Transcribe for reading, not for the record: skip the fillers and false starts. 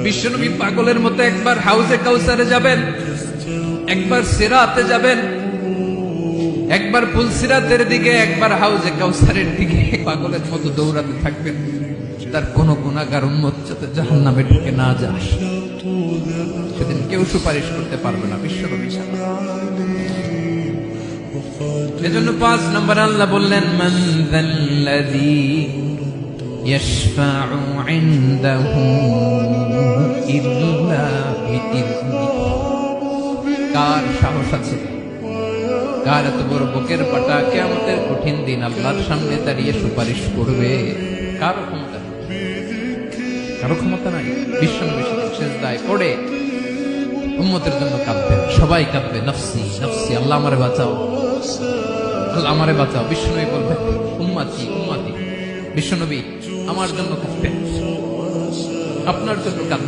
বিশ্বনবী পাগলের মতো একবার হাউজে কাউসারে যাবেন, একবার সিরাতে যাবেন, একবার পুলসিরাতের দিকে, একবার হাউজে কাউসারের দিকে পাগলের মতো দৌড়াতে থাকবেন। তার কোন গুনাহগার উম্মত যাতে জাহান্নামে ঢুকে না যায়, সেদিন কেউ সুপারিশ করতে পারবে না বিশ্বনবী ছাড়া। এজন্য 5 নম্বর আল্লাহ বললেন, মান যাল্লাযী ইয়াশফাউ ইনদাহু ইল্লা বিইযনিহি। কার সাহস আছে, কার এত বড় বুকের পাটা কিয়ামতের কঠিন দিন আল্লাহর সামনে দাঁড়িয়ে সুপারিশ করবে? কারো ক্ষমতা নেই, কারো ক্ষমতা নাই। বিশ্বনবী সিজদায় পড়ে উম্মতের জন্য কাঁদবেন, সবাই কাঁদবে, নফসি নফসি, আল্লাহ আমারে বাঁচাও, আল্লাহ আমারে বাঁচাও। বিশ্বনবী বলবেন, উম্মতি উম্মতি। বিশ্বনবী আমার জন্য কাঁদবেন, আপনার জন্য কাঁদবেন।